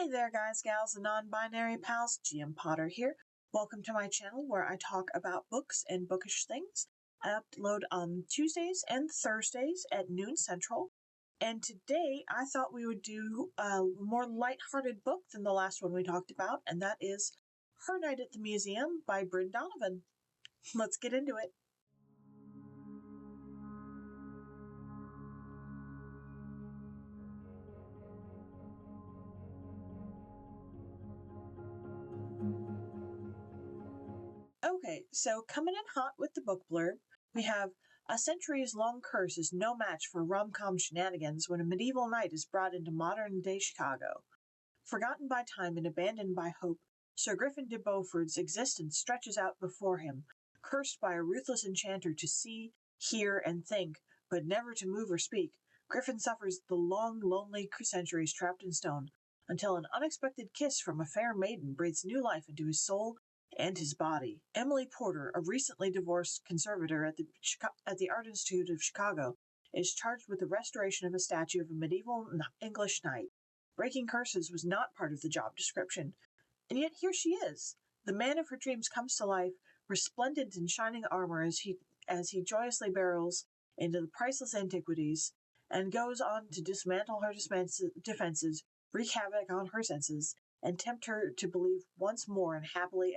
Hey there guys, gals, and non-binary pals, GM Potter here. Welcome to my channel where I talk about books and bookish things. I upload on Tuesdays and Thursdays at noon central. And today I thought we would do a more lighthearted book than the last one we talked about, and that is Her Night at the Museum by Bryn Donovan. Let's get into it. Okay, so coming in hot with the book blurb, we have a centuries-long curse is no match for romcom shenanigans when a medieval knight is brought into modern-day Chicago. Forgotten by time and abandoned by hope, Sir Griffin de Beaufort's existence stretches out before him, cursed by a ruthless enchanter to see, hear, and think, but never to move or speak. Griffin suffers the long, lonely centuries trapped in stone, until an unexpected kiss from a fair maiden breathes new life into his soul and his body. Emily Porter, a recently divorced conservator at the Art Institute of Chicago, is charged with the restoration of a statue of a medieval English knight. Breaking curses was not part of the job description, and yet here she is. The man of her dreams comes to life, resplendent in shining armor as he joyously barrels into the priceless antiquities, and goes on to dismantle her defenses, wreak havoc on her senses, and tempt her to believe once more in happy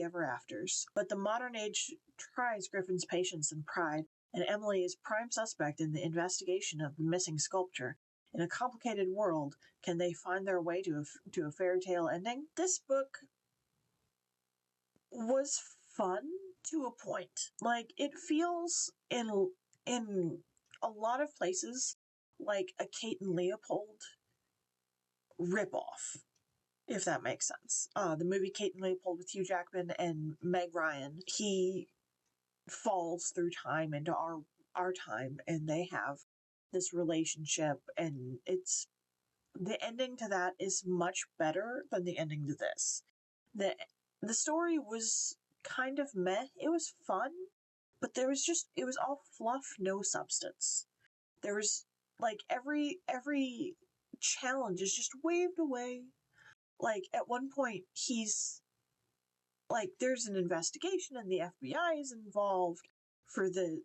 ever afters. But the modern age tries Griffin's patience and pride, and Emily is prime suspect in the investigation of the missing sculpture. In a complicated world, can they find their way to a fairy tale ending? This book was fun to a point. Like, it feels in a lot of places like a Kate and Leopold ripoff, if that makes sense. The movie Kate and Leopold with Hugh Jackman and Meg Ryan, he falls through time into our time, and they have this relationship, and the ending to that is much better than the ending to this. The story was kind of meh. It was fun, but it was all fluff, no substance. There was, like, every challenge is just waved away. Like, at one point, he's, like, there's an investigation and the FBI is involved for the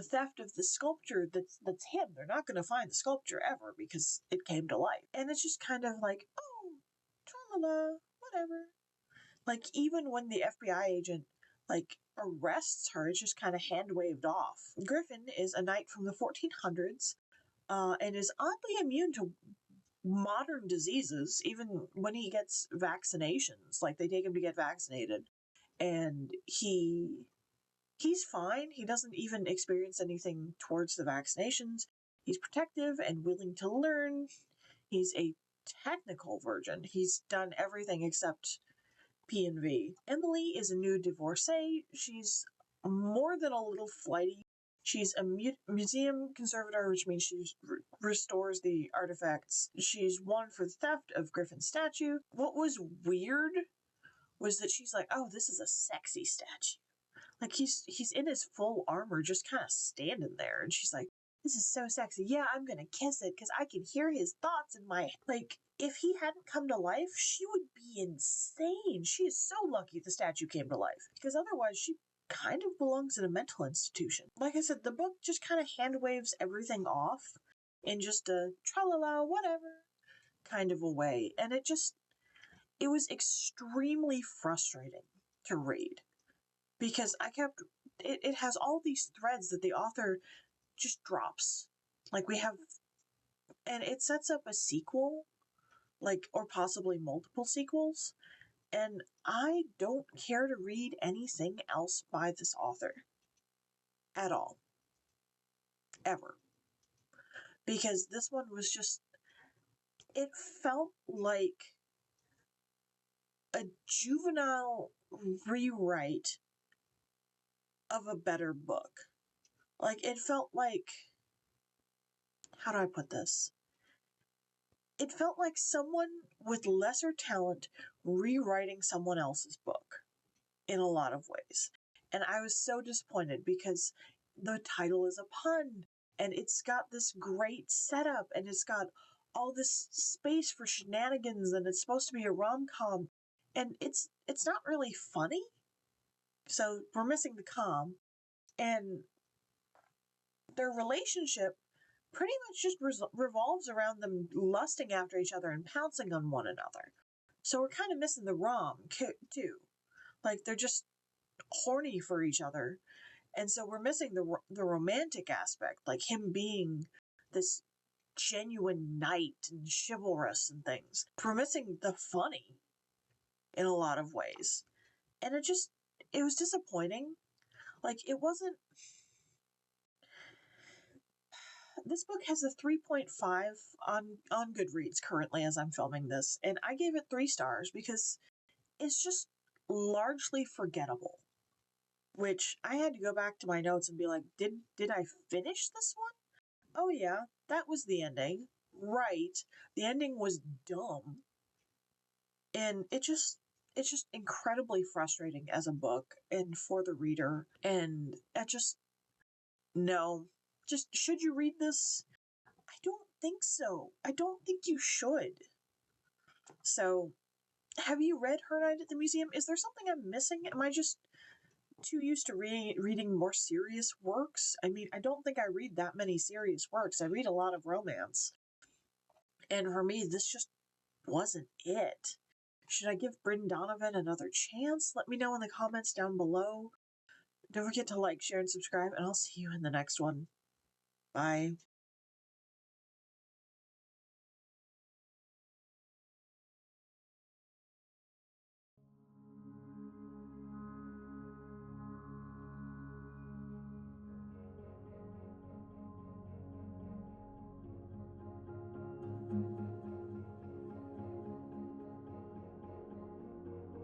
theft of the sculpture that's him. They're not going to find the sculpture ever because it came to life. And it's just kind of like, oh, tra-la-la, whatever. Like, even when the FBI agent, like, arrests her, it's just kind of hand-waved off. Griffin is a knight from the 1400s and is oddly immune to modern diseases, even when he gets vaccinations. Like, they take him to get vaccinated, and he's fine. He doesn't even experience anything towards the vaccinations. He's protective and willing to learn. He's a technical virgin. He's done everything except P&V. Emily is a new divorcee. She's more than a little flighty. She's a museum conservator, which means she restores the artifacts. She's won for the theft of Griffin's statue. What was weird was that she's like, oh, this is a sexy statue. Like, he's in his full armor, just kind of standing there, and she's like, this is so sexy. Yeah, I'm gonna kiss it, because I can hear his thoughts in my... Like, if he hadn't come to life, she would be insane. She is so lucky the statue came to life, because otherwise she kind of belongs in a mental institution. Like I said, the book just kind of hand waves everything off in just a tra-la-la, whatever kind of a way. And it was extremely frustrating to read, because it has all these threads that the author just drops. Like, and it sets up a sequel, like, or possibly multiple sequels. And I don't care to read anything else by this author. At all. Ever. Because this one was just... It felt like a juvenile rewrite of a better book. Like, it felt like... How do I put this? It felt like someone with lesser talent rewriting someone else's book in a lot of ways. And I was so disappointed because the title is a pun, and it's got this great setup, and it's got all this space for shenanigans, and it's supposed to be a rom-com, and it's not really funny. So we're missing the com, and their relationship pretty much just revolves around them lusting after each other and pouncing on one another. So we're kind of missing the rom too. Like they're just horny for each other, and so we're missing the romantic aspect, like him being this genuine knight and chivalrous and things. We're missing the funny in a lot of ways, and it was disappointing. Like it wasn't. This book has a 3.5 on Goodreads currently as I'm filming this, and I gave it 3 stars because it's just largely forgettable. Which I had to go back to my notes and be like, did I finish this one? Oh yeah, that was the ending. Right. The ending was dumb. And it's just incredibly frustrating as a book and for the reader. And no. Just, should you read this? I don't think so. I don't think you should. So, have you read Her Night at the Museum? Is there something I'm missing? Am I just too used to reading more serious works? I mean, I don't think I read that many serious works. I read a lot of romance. And for me, this just wasn't it. Should I give Bryn Donovan another chance? Let me know in the comments down below. Don't forget to like, share, and subscribe, and I'll see you in the next one. Bye.